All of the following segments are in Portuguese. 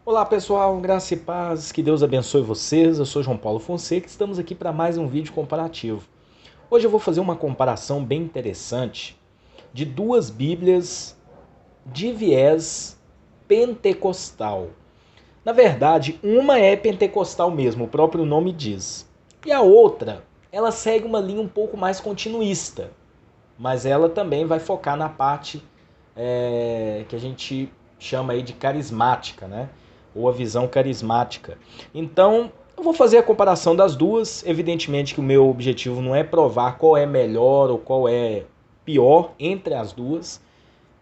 Olá pessoal, graça e paz, que Deus abençoe vocês. Eu sou João Paulo Fonseca e estamos aqui para mais um vídeo comparativo. Hoje eu vou fazer uma comparação bem interessante de duas Bíblias de viés pentecostal. Na verdade, uma é pentecostal mesmo, o próprio nome diz. E a outra, ela segue uma linha um pouco mais continuista, mas ela também vai focar na parte que a gente chama aí de carismática, né? Ou a visão carismática. Então, eu vou fazer a comparação das duas. Evidentemente que o meu objetivo não é provar qual é melhor ou qual é pior entre as duas,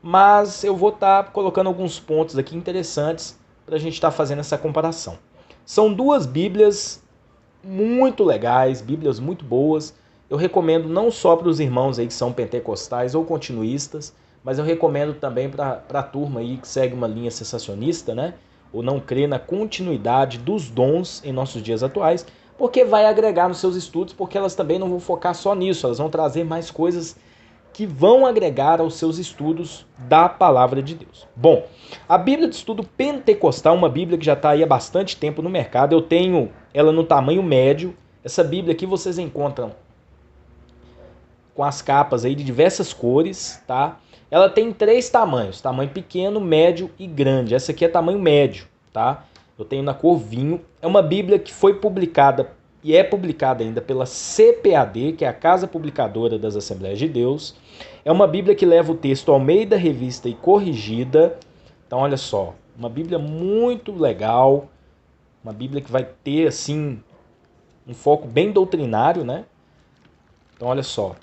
mas eu vou estar colocando alguns pontos aqui interessantes para a gente estar fazendo essa comparação. São duas Bíblias muito legais, Bíblias muito boas. Eu recomendo não só para os irmãos aí que são pentecostais ou continuistas, mas eu recomendo também para a turma aí que segue uma linha sensacionista, né? Ou não crê na continuidade dos dons em nossos dias atuais, porque vai agregar nos seus estudos, porque elas também não vão focar só nisso, elas vão trazer mais coisas que vão agregar aos seus estudos da palavra de Deus. Bom, a Bíblia de Estudo Pentecostal, uma Bíblia que já está aí há bastante tempo no mercado, eu tenho ela no tamanho médio. Essa Bíblia aqui vocês encontram com as capas aí de diversas cores, tá? Ela tem três tamanhos, tamanho pequeno, médio e grande. Essa aqui é tamanho médio, tá? Eu tenho na cor vinho. É uma Bíblia que foi publicada e é publicada ainda pela CPAD, que é a Casa Publicadora das Assembleias de Deus. É uma Bíblia que leva o texto Almeida Revista e Corrigida. Então, olha só, uma Bíblia muito legal, uma Bíblia que vai ter, assim, um foco bem doutrinário, né? Então, olha só,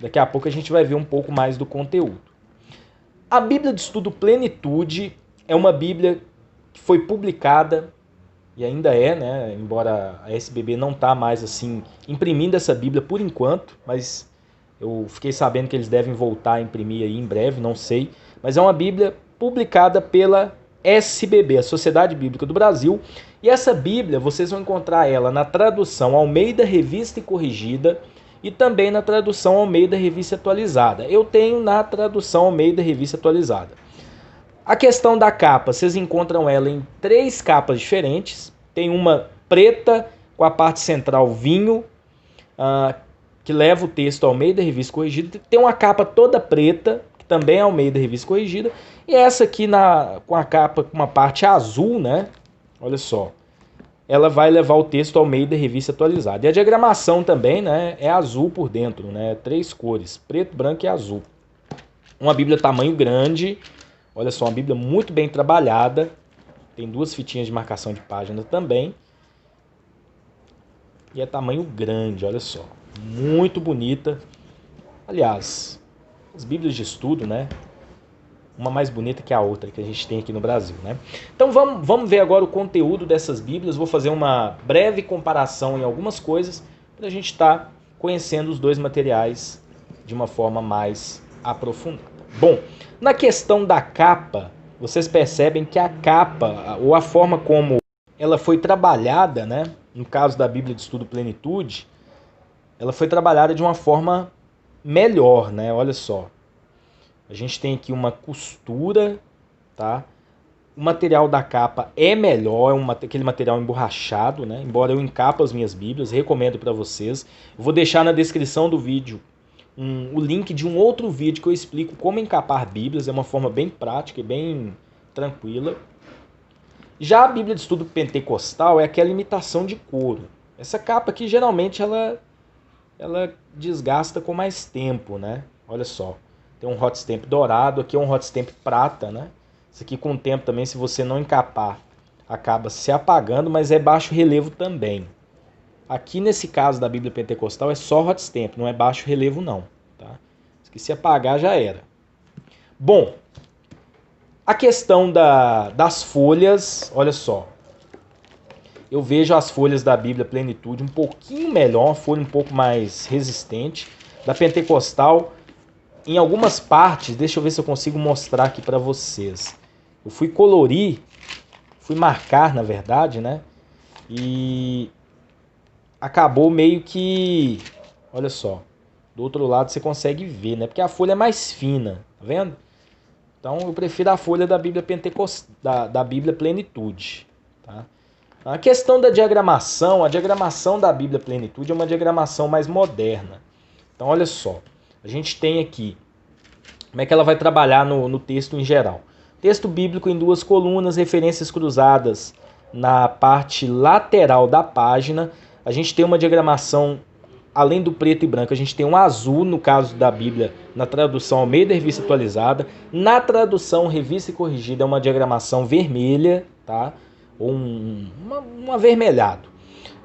daqui a pouco a gente vai ver um pouco mais do conteúdo. A Bíblia de Estudo Plenitude é uma Bíblia que foi publicada e ainda é, né? Embora a SBB não está mais assim imprimindo essa Bíblia por enquanto, mas eu fiquei sabendo que eles devem voltar a imprimir aí em breve, não sei. Mas é uma Bíblia publicada pela SBB, a Sociedade Bíblica do Brasil. E essa Bíblia, vocês vão encontrar ela na tradução Almeida Revista e Corrigida e também na tradução Almeida Revista Atualizada. Eu tenho na tradução Almeida Revista Atualizada. A questão da capa, vocês encontram ela em três capas diferentes. Tem uma preta com a parte central vinho, que leva o texto Almeida Revista Corrigida. Tem uma capa toda preta, que também é Almeida Revista Corrigida. E essa aqui com a capa com uma parte azul, né? Olha só. Ela vai levar o texto Almeida Revista Atualizada. E a diagramação também, né? É azul por dentro, né? Três cores, preto, branco e azul. Uma Bíblia tamanho grande. Olha só, uma Bíblia muito bem trabalhada. Tem duas fitinhas de marcação de página também. E é tamanho grande, olha só. Muito bonita. Aliás, as Bíblias de estudo, né? Uma mais bonita que a outra que a gente tem aqui no Brasil, né? Então vamos ver agora o conteúdo dessas Bíblias. Vou fazer uma breve comparação em algumas coisas para a gente estar conhecendo os dois materiais de uma forma mais aprofundada. Bom, na questão da capa, vocês percebem que a capa, ou a forma como ela foi trabalhada, né? No caso da Bíblia de Estudo Plenitude, ela foi trabalhada de uma forma melhor, né? Olha só. A gente tem aqui uma costura, tá? O material da capa é melhor, aquele material emborrachado, né? Embora eu encapo as minhas Bíblias, recomendo para vocês. Eu vou deixar na descrição do vídeo o link de um outro vídeo que eu explico como encapar Bíblias. É uma forma bem prática e bem tranquila. Já a Bíblia de Estudo Pentecostal é aquela imitação de couro. Essa capa aqui, geralmente, ela desgasta com mais tempo, né? Olha só. Tem um hot stamp dourado, aqui é um hot stamp prata, né? Isso aqui com o tempo também, se você não encapar, acaba se apagando, mas é baixo relevo também. Aqui nesse caso da Bíblia Pentecostal é só hot stamp, não é baixo relevo não, tá? Isso aqui se apagar já era. Bom, a questão das folhas, olha só. Eu vejo as folhas da Bíblia Plenitude um pouquinho melhor, uma folha um pouco mais resistente. Da Pentecostal, em algumas partes, deixa eu ver se eu consigo mostrar aqui para vocês. Eu fui colorir, fui marcar, na verdade, né? E acabou meio que, olha só, Do outro lado você consegue ver, né? Porque a folha é mais fina, tá vendo? Então eu prefiro a folha da Bíblia da Bíblia Plenitude, tá? A questão da diagramação, a diagramação da Bíblia Plenitude é uma diagramação mais moderna. Então olha só, a gente tem aqui como é que ela vai trabalhar no texto em geral. Texto bíblico em 2 colunas, referências cruzadas na parte lateral da página. A gente tem uma diagramação, além do preto e branco, a gente tem um azul, no caso da Bíblia, na tradução Almeida Revista Atualizada. Na tradução Revista e Corrigida é uma diagramação vermelha, tá? Ou um avermelhado.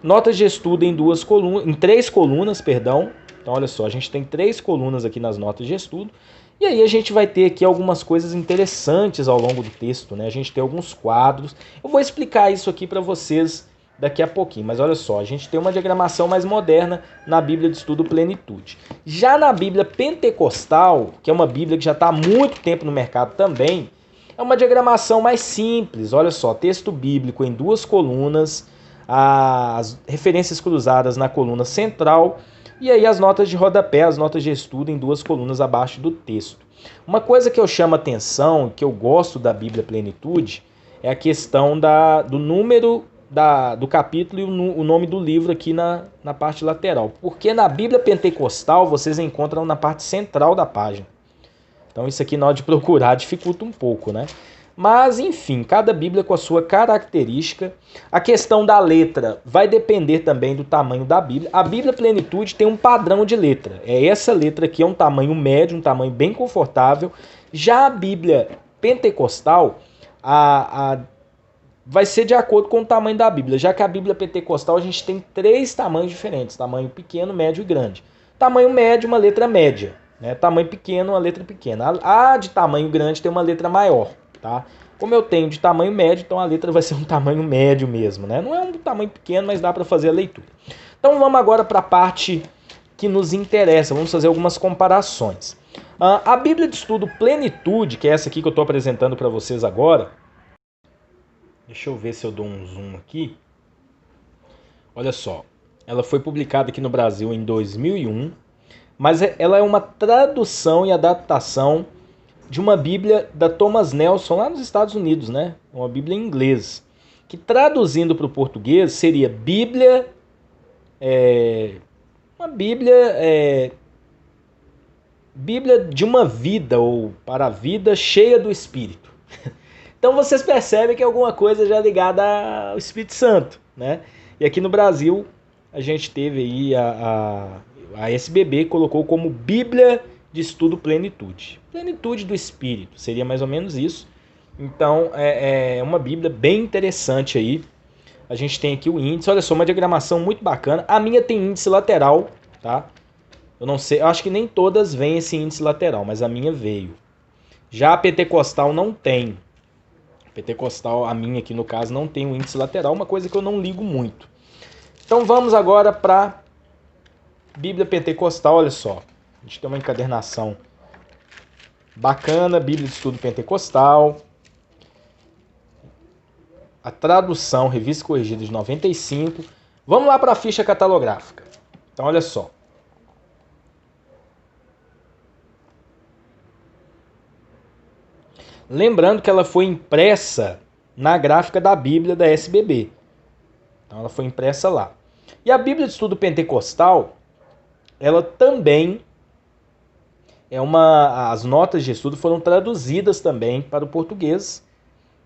Notas de estudo em 3 colunas, perdão. Então olha só, a gente tem 3 colunas aqui nas notas de estudo. E aí a gente vai ter aqui algumas coisas interessantes ao longo do texto, né? A gente tem alguns quadros. Eu vou explicar isso aqui para vocês daqui a pouquinho, mas olha só, a gente tem uma diagramação mais moderna na Bíblia de Estudo Plenitude. Já na Bíblia Pentecostal, que é uma Bíblia que já está há muito tempo no mercado também, é uma diagramação mais simples. Olha só, texto bíblico em 2 colunas, as referências cruzadas na coluna central, e aí as notas de rodapé, as notas de estudo em 2 colunas abaixo do texto. Uma coisa que eu chamo a atenção, que eu gosto da Bíblia Plenitude, é a questão do número do capítulo e o nome do livro aqui na parte lateral. Porque na Bíblia Pentecostal vocês encontram na parte central da página. Então isso aqui na hora de procurar dificulta um pouco, né? Mas, enfim, cada Bíblia com a sua característica. A questão da letra vai depender também do tamanho da Bíblia. A Bíblia Plenitude tem um padrão de letra. Essa letra aqui é um tamanho médio, um tamanho bem confortável. Já a Bíblia Pentecostal vai ser de acordo com o tamanho da Bíblia. Já que a Bíblia Pentecostal a gente tem 3 tamanhos diferentes. Tamanho pequeno, médio e grande. Tamanho médio, uma letra média. Né? Tamanho pequeno, uma letra pequena. A de tamanho grande tem uma letra maior. Tá? Como eu tenho de tamanho médio, então a letra vai ser um tamanho médio mesmo, né? Não é um tamanho pequeno, mas dá para fazer a leitura. Então vamos agora para a parte que nos interessa, vamos fazer algumas comparações. A Bíblia de Estudo Plenitude, que é essa aqui que eu estou apresentando para vocês agora, deixa eu ver se eu dou um zoom aqui. Olha só, ela foi publicada aqui no Brasil em 2001, mas ela é uma tradução e adaptação de uma Bíblia da Thomas Nelson lá nos Estados Unidos, né? Uma Bíblia em inglês, que traduzindo para o português seria uma Bíblia de uma vida, ou para a vida cheia do Espírito. Então vocês percebem que é alguma coisa já ligada ao Espírito Santo, né? E aqui no Brasil a gente teve aí a SBB colocou como Bíblia de Estudo Plenitude. Plenitude do Espírito, seria mais ou menos isso. Então, é uma Bíblia bem interessante aí. A gente tem aqui o índice, olha só, uma diagramação muito bacana. A minha tem índice lateral, tá? Eu não sei, eu acho que nem todas vêm esse índice lateral, mas a minha veio. Já a Pentecostal não tem. A Pentecostal, a minha aqui no caso, não tem o índice lateral, uma coisa que eu não ligo muito. Então vamos agora para Bíblia Pentecostal, olha só. A gente tem uma encadernação bacana, Bíblia de Estudo Pentecostal. A tradução, Revista Corrigida de 95. Vamos lá para a ficha catalográfica. Então, olha só. Lembrando que ela foi impressa na gráfica da Bíblia da SBB. Então, ela foi impressa lá. E a Bíblia de Estudo Pentecostal, ela também as notas de estudo foram traduzidas também para o português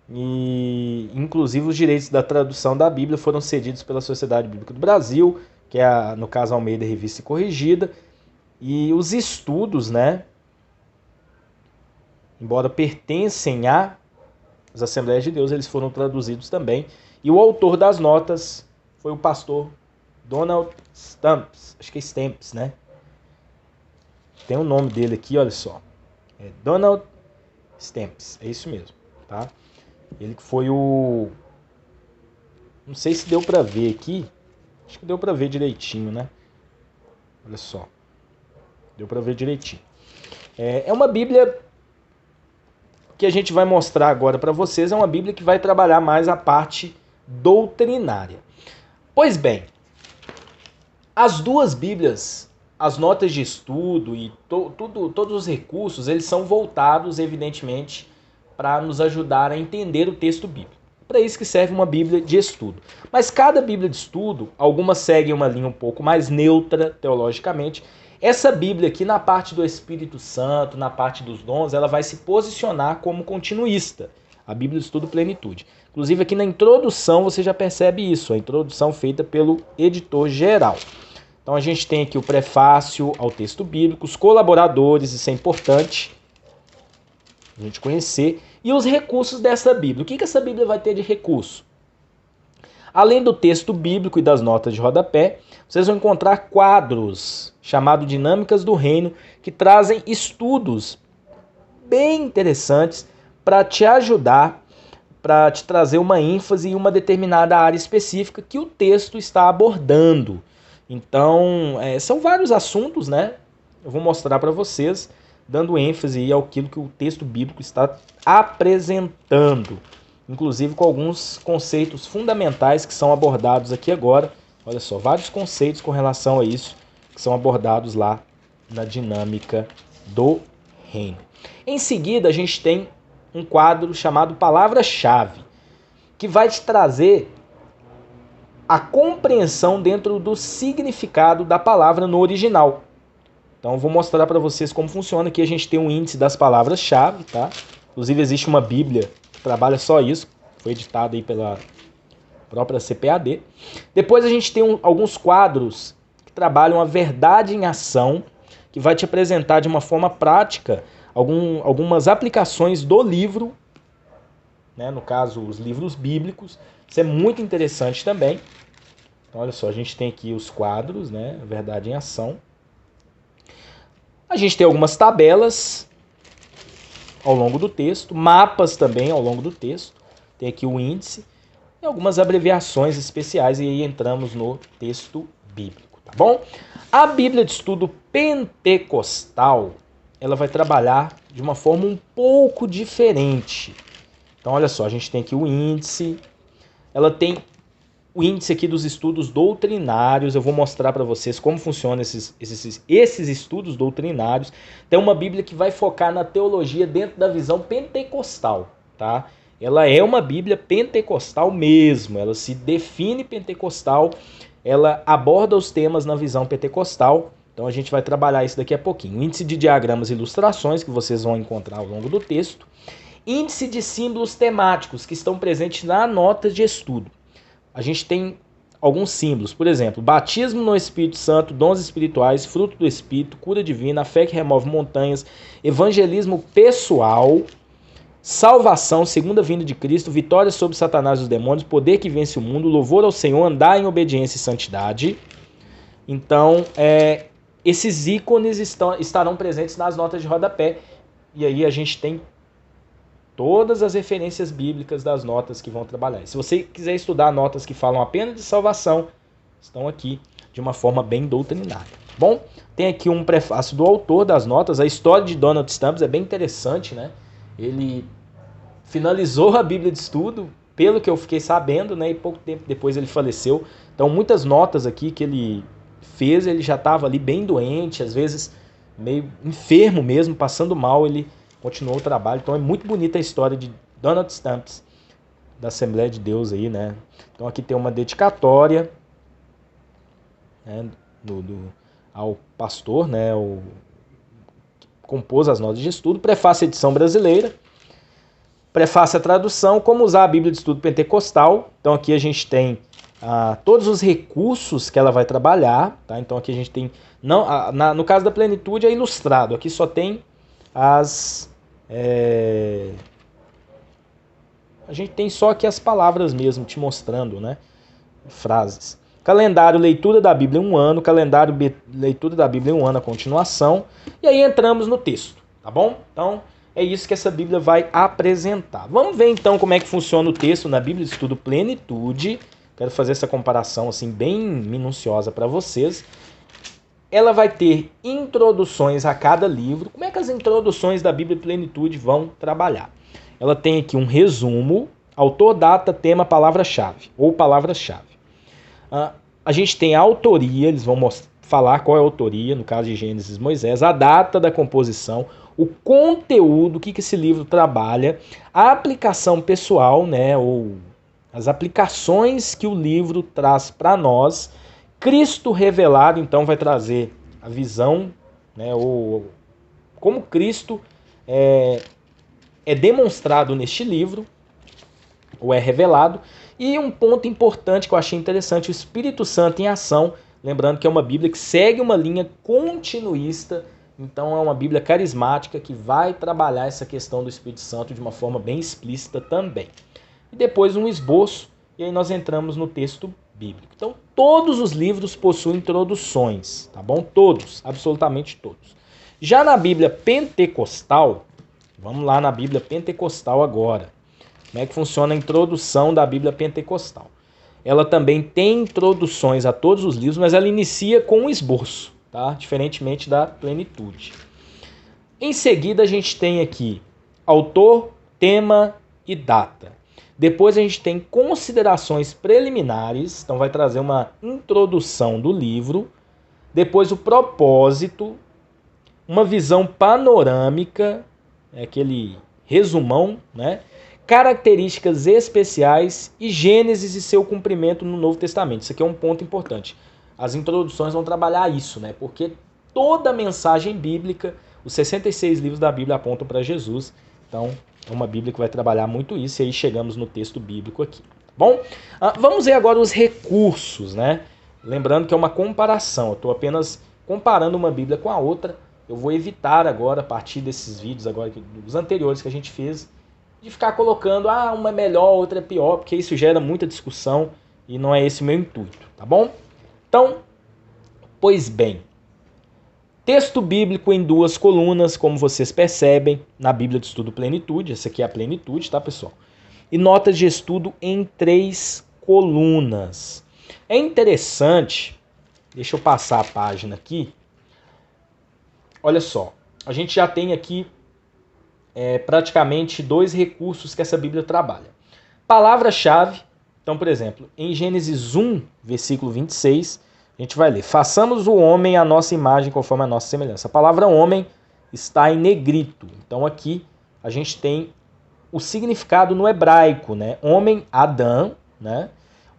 e inclusive os direitos da tradução da Bíblia foram cedidos pela Sociedade Bíblica do Brasil, que é no caso Almeida Revista e Corrigida, e os estudos, né, embora pertencem às Assembleias de Deus, eles foram traduzidos também, e o autor das notas foi o pastor Donald Stamps, acho que é Stamps, né? Tem o nome dele aqui, olha só. É Donald Stamps, é isso mesmo, tá? Ele que foi o... Não sei se deu pra ver aqui. Acho que deu pra ver direitinho, né? Olha só. Deu pra ver direitinho. É uma Bíblia que a gente vai mostrar agora pra vocês. É uma Bíblia que vai trabalhar mais a parte doutrinária. Pois bem, as duas Bíblias as notas de estudo e todos os recursos, eles são voltados, evidentemente, para nos ajudar a entender o texto bíblico. Para isso que serve uma Bíblia de estudo. Mas cada Bíblia de estudo, algumas seguem uma linha um pouco mais neutra teologicamente. Essa Bíblia aqui, na parte do Espírito Santo, na parte dos dons, ela vai se posicionar como continuista. A Bíblia de Estudo Plenitude. Inclusive aqui na introdução você já percebe isso, a introdução feita pelo editor geral. Então a gente tem aqui o prefácio ao texto bíblico, os colaboradores, isso é importante a gente conhecer, e os recursos dessa Bíblia. O que essa Bíblia vai ter de recurso? Além do texto bíblico e das notas de rodapé, vocês vão encontrar quadros chamados Dinâmicas do Reino, que trazem estudos bem interessantes para te ajudar, para te trazer uma ênfase em uma determinada área específica que o texto está abordando. Então, são vários assuntos, né? Eu vou mostrar para vocês, dando ênfase àquilo que o texto bíblico está apresentando. Inclusive com alguns conceitos fundamentais que são abordados aqui agora. Olha só, vários conceitos com relação a isso que são abordados lá na Dinâmica do Reino. Em seguida, a gente tem um quadro chamado Palavra-Chave, que vai te trazer a compreensão dentro do significado da palavra no original. Então, eu vou mostrar para vocês como funciona. Aqui a gente tem um índice das palavras-chave, tá? Inclusive, existe uma Bíblia que trabalha só isso. Foi editada aí pela própria CPAD. Depois a gente tem alguns quadros que trabalham a verdade em ação, que vai te apresentar de uma forma prática algumas aplicações do livro, né? No caso, os livros bíblicos. Isso é muito interessante também. Então, olha só, a gente tem aqui os quadros, né? A verdade em ação. A gente tem algumas tabelas ao longo do texto, mapas também ao longo do texto. Tem aqui o índice e algumas abreviações especiais, e aí entramos no texto bíblico, tá bom? A Bíblia de Estudo Pentecostal, ela vai trabalhar de uma forma um pouco diferente. Então, olha só, a gente tem aqui o índice, ela tem o índice aqui dos estudos doutrinários. Eu vou mostrar para vocês como funcionam esses estudos doutrinários. Tem uma Bíblia que vai focar na teologia dentro da visão pentecostal, tá? Ela é uma Bíblia pentecostal mesmo, ela se define pentecostal, ela aborda os temas na visão pentecostal. Então a gente vai trabalhar isso daqui a pouquinho. Índice de diagramas e ilustrações que vocês vão encontrar ao longo do texto. Índice de símbolos temáticos que estão presentes na nota de estudo. A gente tem alguns símbolos, por exemplo, batismo no Espírito Santo, dons espirituais, fruto do Espírito, cura divina, a fé que remove montanhas, evangelismo pessoal, salvação, segunda vinda de Cristo, vitória sobre Satanás e os demônios, poder que vence o mundo, louvor ao Senhor, andar em obediência e santidade. Então, esses ícones estarão presentes nas notas de rodapé, e aí a gente tem todas as referências bíblicas das notas que vão trabalhar. E se você quiser estudar notas que falam apenas de salvação, estão aqui de uma forma bem doutrinária. Bom, tem aqui um prefácio do autor das notas. A história de Donald Stamps é bem interessante, né? Ele finalizou a Bíblia de Estudo, pelo que eu fiquei sabendo, né? E pouco tempo depois ele faleceu. Então, muitas notas aqui que ele fez, ele já estava ali bem doente, às vezes meio enfermo mesmo, passando mal, ele continuou o trabalho. Então é muito bonita a história de Donald Stamps, da Assembleia de Deus aí, né? Então aqui tem uma dedicatória, né, ao pastor, né, que compôs as notas de estudo, prefácio à edição brasileira, prefácio à tradução, como usar a Bíblia de Estudo Pentecostal. Então aqui a gente tem todos os recursos que ela vai trabalhar, tá? Então aqui a gente tem, no caso da plenitude é ilustrado, aqui só tem a gente tem só aqui as palavras mesmo, te mostrando, né? Frases. Calendário, leitura da Bíblia em um ano. Calendário, leitura da Bíblia em um ano, a continuação. E aí entramos no texto, tá bom? Então, é isso que essa Bíblia vai apresentar. Vamos ver então como é que funciona o texto na Bíblia de Estudo Plenitude. Quero fazer essa comparação assim bem minuciosa para vocês. Ela vai ter introduções a cada livro. Como é que as introduções da Bíblia Plenitude vão trabalhar? Ela tem aqui um resumo, autor, data, tema, palavra-chave, ou palavras-chave. A gente tem a autoria, eles vão falar qual é a autoria, no caso de Gênesis, Moisés, a data da composição, o conteúdo, o que esse livro trabalha, a aplicação pessoal, né, ou as aplicações que o livro traz para nós. Cristo revelado, então, vai trazer a visão, né, ou como Cristo é demonstrado neste livro, ou é revelado. E um ponto importante que eu achei interessante, o Espírito Santo em ação, lembrando que é uma Bíblia que segue uma linha continuista, então é uma Bíblia carismática que vai trabalhar essa questão do Espírito Santo de uma forma bem explícita também. E depois um esboço, e aí nós entramos no texto bíblico. Então todos os livros possuem introduções, tá bom? Todos, absolutamente todos. Já na Bíblia pentecostal, vamos lá na Bíblia pentecostal agora. Como é que funciona a introdução da Bíblia pentecostal? Ela também tem introduções a todos os livros, mas ela inicia com um esboço, tá? Diferentemente da plenitude. Em seguida, a gente tem aqui autor, tema e data. Depois a gente tem considerações preliminares, então vai trazer uma introdução do livro. Depois o propósito, uma visão panorâmica, aquele resumão, né? Características especiais e Gênesis e seu cumprimento no Novo Testamento. Isso aqui é um ponto importante. As introduções vão trabalhar isso, né? Porque toda a mensagem bíblica, os 66 livros da Bíblia apontam para Jesus. Então, é uma Bíblia que vai trabalhar muito isso, e aí chegamos no texto bíblico aqui. Bom, vamos ver agora os recursos, né? Lembrando que é uma comparação, eu estou apenas comparando uma Bíblia com a outra. Eu vou evitar agora, a partir desses vídeos, agora dos anteriores que a gente fez, de ficar colocando, uma é melhor, outra é pior, porque isso gera muita discussão e não é esse o meu intuito, tá bom? Então, pois bem, texto bíblico em 2 colunas, como vocês percebem, na Bíblia de Estudo Plenitude, essa aqui é a plenitude, tá, pessoal? E notas de estudo em 3 colunas. É interessante, deixa eu passar a página aqui, olha só, a gente já tem aqui praticamente 2 recursos que essa Bíblia trabalha. Palavra-chave, então, por exemplo, em Gênesis 1, versículo 26, a gente vai ler: façamos o homem à nossa imagem conforme a nossa semelhança. A palavra homem está em negrito. Então aqui a gente tem o significado no hebraico, né? Homem, Adão, né?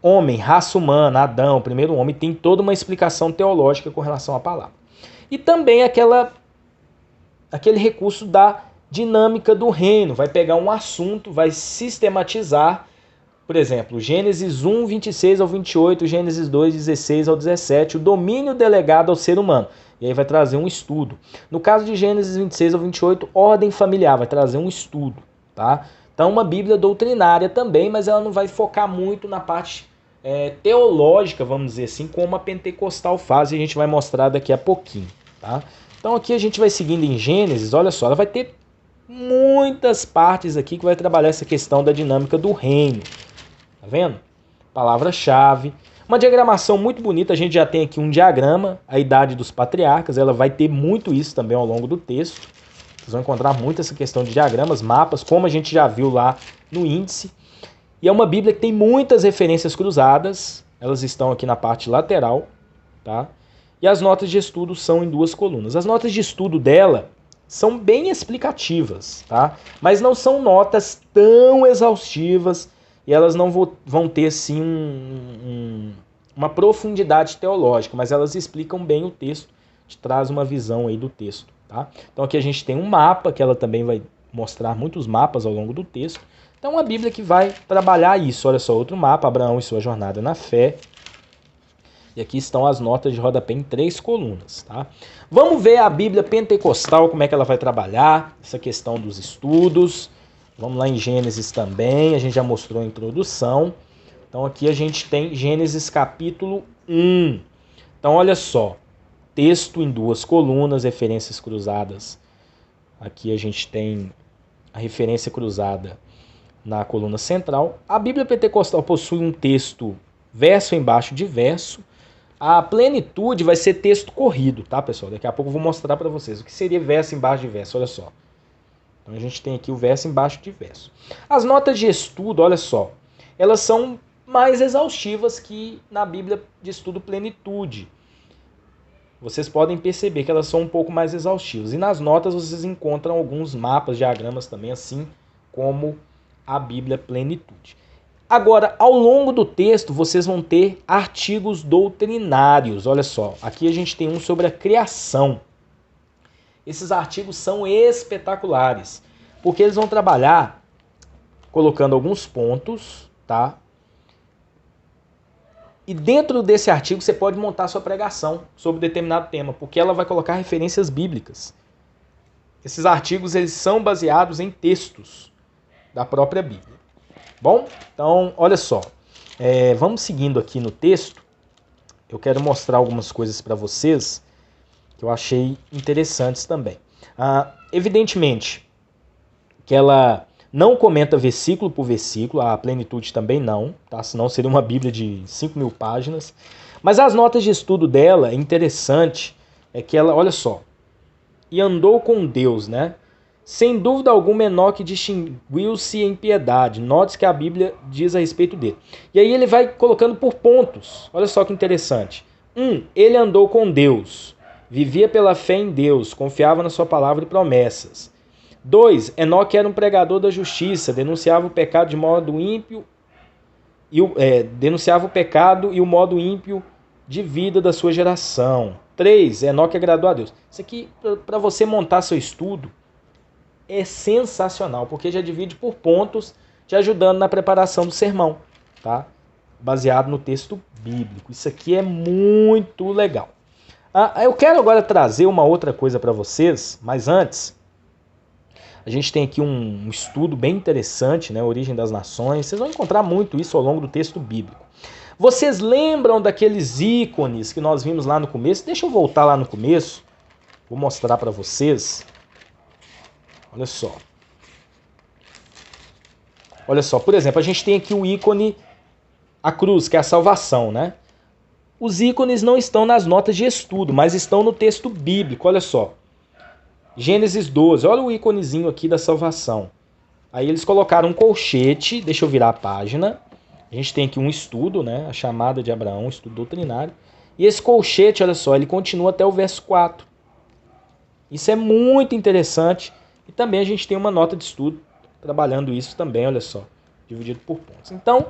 Homem, raça humana, Adão, o primeiro homem, tem toda uma explicação teológica com relação à palavra. E também aquele recurso da dinâmica do reino, vai pegar um assunto, vai sistematizar, por exemplo, Gênesis 1, 26 ao 28, Gênesis 2, 16 ao 17, o domínio delegado ao ser humano. E aí vai trazer um estudo. No caso de Gênesis 26 ao 28, ordem familiar, vai trazer um estudo, tá? Então uma Bíblia doutrinária também, mas ela não vai focar muito na parte teológica, vamos dizer assim, como a pentecostal faz, e a gente vai mostrar daqui a pouquinho, tá? Então aqui a gente vai seguindo em Gênesis, olha só, ela vai ter muitas partes aqui que vai trabalhar essa questão da dinâmica do reino. Tá vendo? Palavra-chave. Uma diagramação muito bonita, a gente já tem aqui um diagrama, a idade dos patriarcas, ela vai ter muito isso também ao longo do texto. Vocês vão encontrar muito essa questão de diagramas, mapas, como a gente já viu lá no índice. E é uma Bíblia que tem muitas referências cruzadas, elas estão aqui na parte lateral, tá? E as notas de estudo são em 2 colunas. As notas de estudo dela são bem explicativas, tá? Mas não são notas tão exaustivas e elas não vão ter assim uma profundidade teológica, mas elas explicam bem o texto, te traz uma visão aí do texto, tá? Então aqui a gente tem um mapa, que ela também vai mostrar muitos mapas ao longo do texto. Então uma Bíblia que vai trabalhar isso. Olha só, outro mapa, Abraão e sua jornada na fé. E aqui estão as notas de rodapé em 3 colunas, tá? Vamos ver a Bíblia pentecostal, como é que ela vai trabalhar essa questão dos estudos. Vamos lá em Gênesis também, a gente já mostrou a introdução. Então aqui a gente tem Gênesis capítulo 1. Então olha só, texto em 2 colunas, referências cruzadas. Aqui a gente tem a referência cruzada na coluna central. A Bíblia pentecostal possui um texto verso embaixo de verso. A plenitude vai ser texto corrido, tá, pessoal? Daqui a pouco eu vou mostrar para vocês o que seria verso embaixo de verso, olha só. Então a gente tem aqui o verso embaixo de verso. As notas de estudo, olha só, elas são mais exaustivas que na Bíblia de Estudo Plenitude. vocês podem perceber que elas são um pouco mais exaustivas. E nas notas vocês encontram alguns mapas, diagramas também, assim como a Bíblia Plenitude. Agora, ao longo do texto, vocês vão ter artigos doutrinários. Olha só, aqui a gente tem um sobre a criação. Esses artigos são espetaculares, porque eles vão trabalhar colocando alguns pontos, tá? E dentro desse artigo você pode montar sua pregação sobre determinado tema, porque ela vai colocar referências bíblicas. Esses artigos eles são baseados em textos da própria Bíblia. Bom, então olha só, vamos seguindo aqui no texto. Eu quero mostrar algumas coisas para vocês que eu achei interessantes também. Evidentemente que ela não comenta versículo por versículo, a Plenitude também não, tá? Senão seria uma Bíblia de 5.000 páginas. Mas as notas de estudo dela, é interessante, é que ela, olha só, e andou com Deus, né? Sem dúvida alguma, Enoque distinguiu-se em piedade. Note que a Bíblia diz a respeito dele. E aí ele vai colocando por pontos. Olha só que interessante. 1. Ele andou com Deus. Vivia pela fé em Deus. Confiava na sua palavra e promessas. 2. Enoque era um pregador da justiça. Denunciava o pecado de modo ímpio. Denunciava o pecado e o modo ímpio de vida da sua geração. 3. Enoque agradou a Deus. Isso aqui, para você montar seu estudo, é sensacional, porque já divide por pontos, te ajudando na preparação do sermão, tá? Baseado no texto bíblico. Isso aqui é muito legal. Eu quero agora trazer uma outra coisa para vocês, mas antes, a gente tem aqui um estudo bem interessante, né? Origem das Nações. Vocês vão encontrar muito isso ao longo do texto bíblico. Vocês lembram daqueles ícones que nós vimos lá no começo? Deixa eu voltar lá no começo, vou mostrar para vocês. Olha só. Olha só, por exemplo, a gente tem aqui o ícone, a cruz, que é a salvação, né? Os ícones não estão nas notas de estudo, mas estão no texto bíblico, olha só. Gênesis 12, olha o íconezinho aqui da salvação. Aí eles colocaram um colchete, deixa eu virar a página. A gente tem aqui um estudo, né? A chamada de Abraão, um estudo doutrinário. E esse colchete, olha só, ele continua até o verso 4. Isso é muito interessante. E também a gente tem uma nota de estudo trabalhando isso também, olha só, dividido por pontos. Então,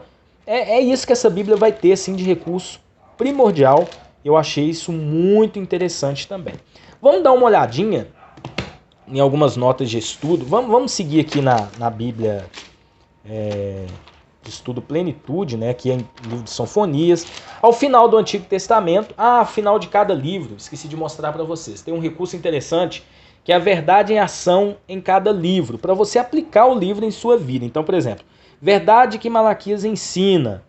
é isso que essa Bíblia vai ter, assim, de recurso primordial. Eu achei isso muito interessante também. Vamos dar uma olhadinha em algumas notas de estudo. Vamos seguir aqui na Bíblia de estudo Plenitude, né, que é em livro de Sinfonias. Ao final do Antigo Testamento, ao final de cada livro, esqueci de mostrar para vocês, tem um recurso interessante, que é a verdade em ação em cada livro, para você aplicar o livro em sua vida. Então, por exemplo, verdade que Malaquias ensina,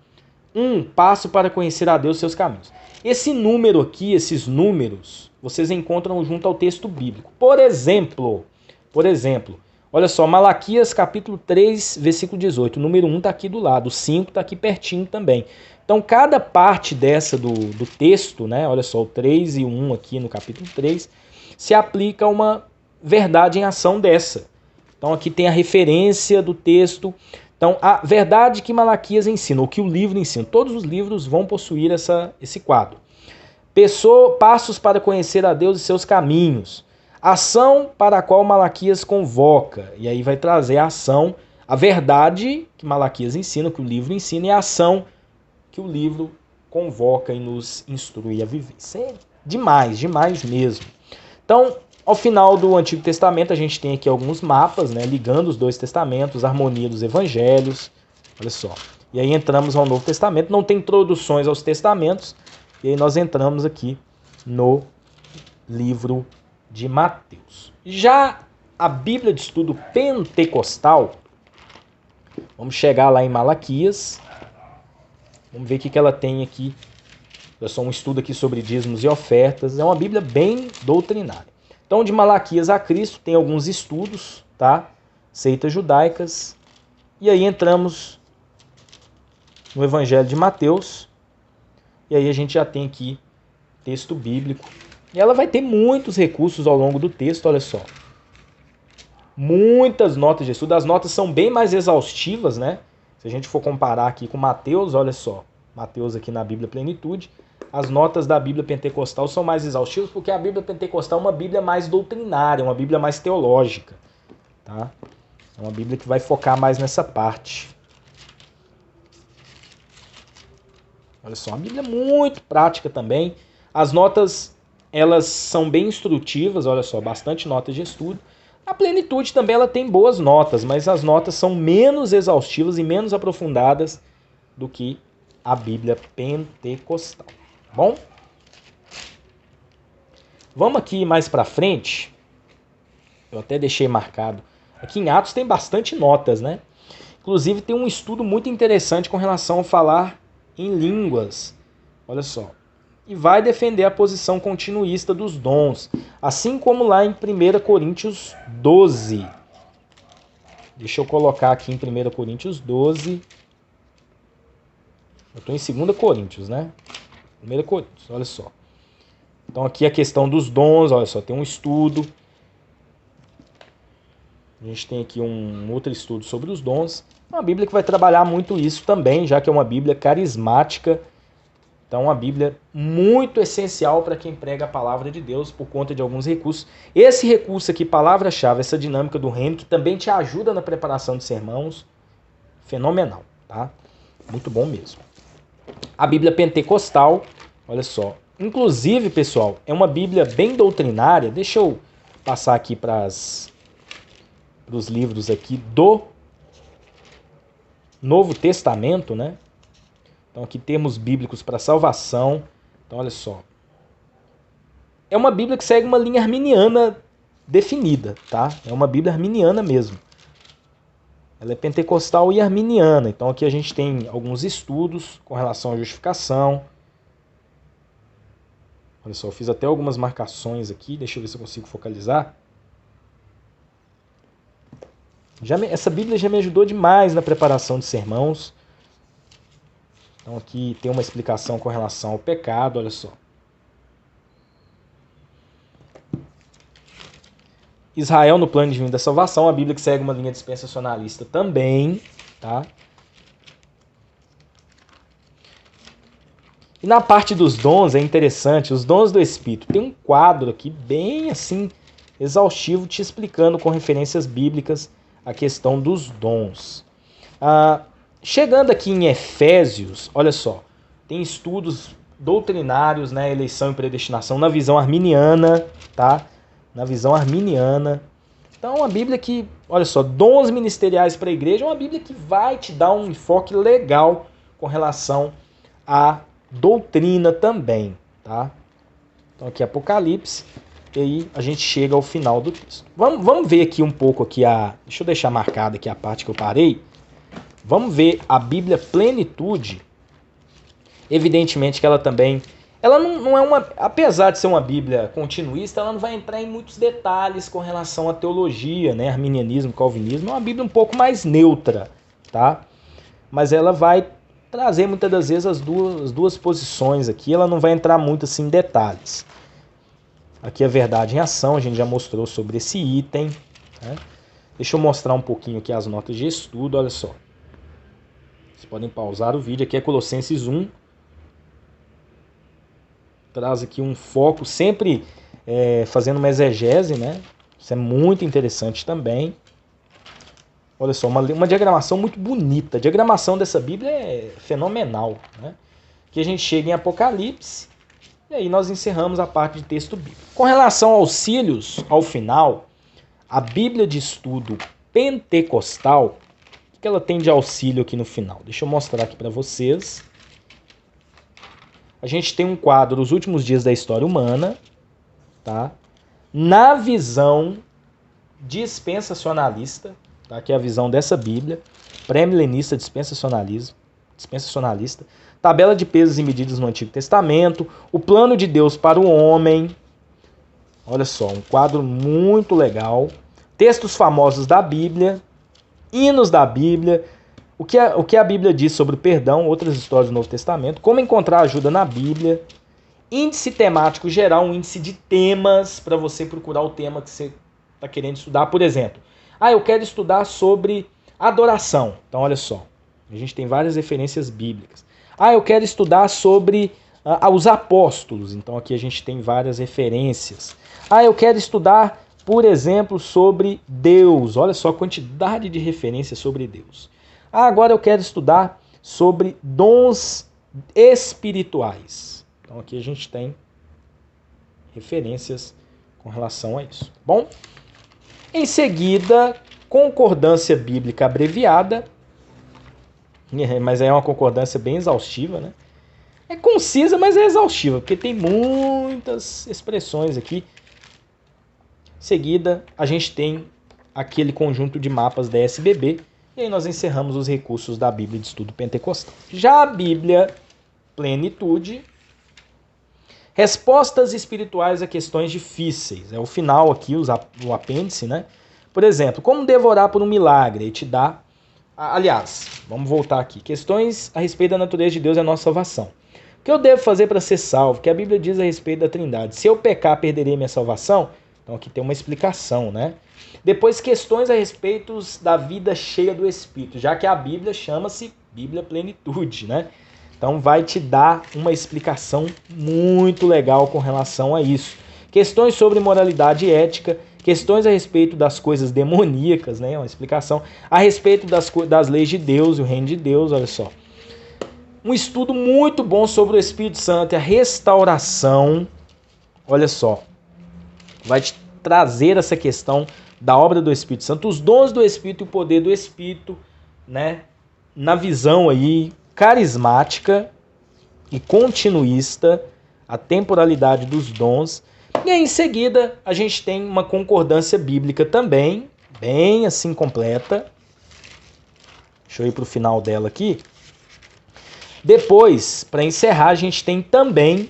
passo para conhecer a Deus e seus caminhos. Esse número aqui, esses números, vocês encontram junto ao texto bíblico. Por exemplo, olha só, Malaquias capítulo 3, versículo 18, o número 1 está aqui do lado, o 5 está aqui pertinho também. Então, cada parte dessa do texto, né, olha só, o 3 e o 1 aqui no capítulo 3, se aplica uma verdade em ação dessa. Então aqui tem a referência do texto. Então a verdade que Malaquias ensina, ou que o livro ensina, todos os livros vão possuir esse quadro. Passos para conhecer a Deus e seus caminhos. Ação para a qual Malaquias convoca. E aí vai trazer a ação, a verdade que Malaquias ensina, que o livro ensina, e a ação que o livro convoca e nos instrui a viver. Isso é demais, demais mesmo. Então, ao final do Antigo Testamento, a gente tem aqui alguns mapas, né, ligando os dois testamentos, a harmonia dos evangelhos, olha só. E aí entramos ao Novo Testamento, não tem introduções aos testamentos, e aí nós entramos aqui no livro de Mateus. Já a Bíblia de Estudo Pentecostal, vamos chegar lá em Malaquias, vamos ver o que ela tem aqui. É só um estudo aqui sobre dízimos e ofertas. É uma Bíblia bem doutrinária. Então, de Malaquias a Cristo, tem alguns estudos, tá? Seitas judaicas. E aí entramos no Evangelho de Mateus. E aí a gente já tem aqui texto bíblico. E ela vai ter muitos recursos ao longo do texto, olha só. Muitas notas de estudo. As notas são bem mais exaustivas, né? Se a gente for comparar aqui com Mateus, olha só. Mateus aqui na Bíblia Plenitude. as notas da Bíblia Pentecostal são mais exaustivas, porque a Bíblia Pentecostal é uma Bíblia mais doutrinária, uma Bíblia mais teológica. Tá? É uma Bíblia que vai focar mais nessa parte. Olha só, uma Bíblia muito prática também. As notas, elas são bem instrutivas, olha só, bastante notas de estudo. A Plenitude também ela tem boas notas, mas as notas são menos exaustivas e menos aprofundadas do que a Bíblia Pentecostal. Bom? Vamos aqui mais para frente. Eu até deixei marcado. Aqui em Atos tem bastante notas, né? Inclusive tem um estudo muito interessante com relação a falar em línguas. Olha só. E vai defender a posição continuista dos dons. Assim como lá em 1 Coríntios 12. Deixa eu colocar aqui em 1 Coríntios 12. Eu estou em 2 Coríntios, né? 1 Coríntios, olha só. Então aqui a questão dos dons, olha só, tem um estudo. A gente tem aqui um outro estudo sobre os dons. Uma Bíblia que vai trabalhar muito isso também, já que é uma Bíblia carismática. Então, uma Bíblia muito essencial para quem prega a palavra de Deus por conta de alguns recursos. Esse recurso aqui, palavra-chave, essa dinâmica do reino, que também te ajuda na preparação de sermãos, fenomenal, tá? Muito bom mesmo. A Bíblia Pentecostal, olha só. Inclusive, pessoal, é uma Bíblia bem doutrinária. Deixa eu passar aqui para os livros aqui do Novo Testamento, né? Então aqui termos bíblicos para salvação. Então olha só. É uma Bíblia que segue uma linha arminiana definida, tá? É uma Bíblia arminiana mesmo. Ela é pentecostal e arminiana. Então aqui a gente tem alguns estudos com relação à justificação. Olha só, eu fiz até algumas marcações aqui. Deixa eu ver se eu consigo focalizar. Essa Bíblia já me ajudou demais na preparação de sermãos. Então aqui tem uma explicação com relação ao pecado, olha só. Israel no plano divino da salvação, a Bíblia que segue uma linha dispensacionalista também, tá? E na parte dos dons é interessante, os dons do Espírito. Tem um quadro aqui bem assim exaustivo te explicando com referências bíblicas a questão dos dons. Chegando aqui em Efésios, olha só, tem estudos doutrinários, né, eleição e predestinação na visão arminiana, tá? Na visão arminiana. Então, uma Bíblia que, olha só, dons ministeriais para a igreja é uma Bíblia que vai te dar um enfoque legal com relação à doutrina também, tá? Então, aqui é Apocalipse, e aí a gente chega ao final do texto. Vamos ver aqui um pouco aqui deixa eu deixar marcada aqui a parte que eu parei. Vamos ver a Bíblia Plenitude. Evidentemente que ela também... Ela não é uma... Apesar de ser uma Bíblia continuista, ela não vai entrar em muitos detalhes com relação à teologia, né? Arminianismo, calvinismo. É uma Bíblia um pouco mais neutra, tá? Mas ela vai trazer muitas das vezes as duas posições aqui. Ela não vai entrar muito assim em detalhes. Aqui a verdade em ação, a gente já mostrou sobre esse item, né? Deixa eu mostrar um pouquinho aqui as notas de estudo, olha só. Vocês podem pausar o vídeo. Aqui é Colossenses 1. Traz aqui um foco, sempre fazendo uma exegese, né? Isso é muito interessante também. Olha só, uma diagramação muito bonita. A diagramação dessa Bíblia é fenomenal, né? Aqui a gente chega em Apocalipse. E aí nós encerramos a parte de texto bíblico. Com relação aos auxílios, ao final, a Bíblia de Estudo Pentecostal, o que ela tem de auxílio aqui no final? Deixa eu mostrar aqui para vocês. A gente tem um quadro, Os Últimos Dias da História Humana, tá? Na visão dispensacionalista, tá? Que é a visão dessa Bíblia, pré-milenista dispensacionalista, tabela de pesos e medidas no Antigo Testamento, o plano de Deus para o homem, olha só, um quadro muito legal, textos famosos da Bíblia, hinos da Bíblia, o que a Bíblia diz sobre o perdão, outras histórias do Novo Testamento, como encontrar ajuda na Bíblia, índice temático geral, um índice de temas para você procurar o tema que você está querendo estudar. Por exemplo, eu quero estudar sobre adoração. Então, olha só, a gente tem várias referências bíblicas. Eu quero estudar sobre aos apóstolos. Então aqui a gente tem várias referências. Eu quero estudar, por exemplo, sobre Deus. Olha só a quantidade de referências sobre Deus. Agora eu quero estudar sobre dons espirituais. Então aqui a gente tem referências com relação a isso. Bom, em seguida, concordância bíblica abreviada, mas é uma concordância bem exaustiva, né? É concisa, mas é exaustiva, porque tem muitas expressões aqui. Em seguida, a gente tem aquele conjunto de mapas da SBB, e aí nós encerramos os recursos da Bíblia de Estudo Pentecostal. Já a Bíblia Plenitude, respostas espirituais a questões difíceis. É o final aqui, o apêndice, né? Por exemplo, como devorar por um milagre? E te dá... Aliás, vamos voltar aqui. Questões a respeito da natureza de Deus e a nossa salvação. O que eu devo fazer para ser salvo? O que a Bíblia diz a respeito da Trindade? Se eu pecar, perderei minha salvação? Então aqui tem uma explicação, né? Depois, questões a respeito da vida cheia do Espírito, já que a Bíblia chama-se Bíblia Plenitude, né? Então vai te dar uma explicação muito legal com relação a isso. Questões sobre moralidade e ética, questões a respeito das coisas demoníacas, né? Uma explicação a respeito das leis de Deus e o reino de Deus, olha só. Um estudo muito bom sobre o Espírito Santo e a restauração, olha só. Vai te trazer essa questão da obra do Espírito Santo, os dons do Espírito e o poder do Espírito, né? Na visão aí carismática e continuista, a temporalidade dos dons. E aí, em seguida, a gente tem uma concordância bíblica também, bem assim completa. Deixa eu ir para o final dela aqui. Depois, para encerrar, a gente tem também,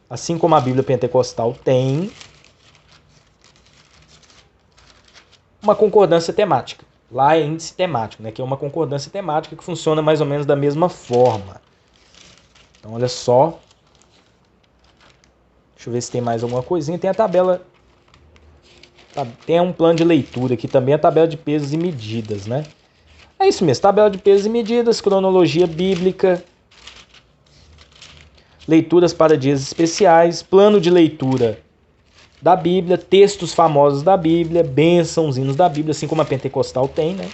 assim como a Bíblia Pentecostal tem, uma concordância temática. Lá é índice temático, né? Que é uma concordância temática que funciona mais ou menos da mesma forma. Então, olha só. Deixa eu ver se tem mais alguma coisinha. Tem a tabela. Tem um plano de leitura aqui também, a tabela de pesos e medidas, né? É isso mesmo, tabela de pesos e medidas, cronologia bíblica, leituras para dias especiais, plano de leitura da Bíblia, textos famosos da Bíblia, bênçãos, hinos da Bíblia, assim como a Pentecostal tem, né?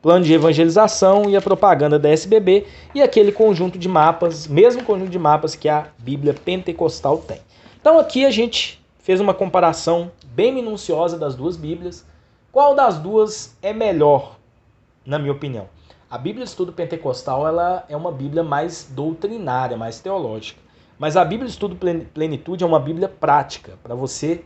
Plano de evangelização e a propaganda da SBB e aquele conjunto de mapas, mesmo conjunto de mapas que a Bíblia Pentecostal tem. Então aqui a gente fez uma comparação bem minuciosa das duas Bíblias. Qual das duas é melhor, na minha opinião? A Bíblia de Estudo Pentecostal ela é uma Bíblia mais doutrinária, mais teológica. Mas a Bíblia de Estudo Plenitude é uma Bíblia prática, para você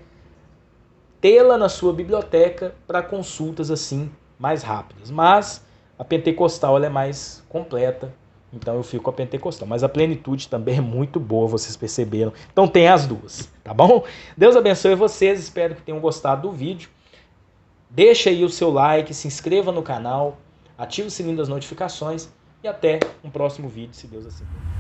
tê-la na sua biblioteca para consultas assim mais rápidas. Mas a Pentecostal ela é mais completa, então eu fico com a Pentecostal. Mas a Plenitude também é muito boa, vocês perceberam. Então tem as duas, tá bom? Deus abençoe vocês, espero que tenham gostado do vídeo. Deixa aí o seu like, se inscreva no canal, ative o sininho das notificações e até um próximo vídeo, se Deus assim quiser.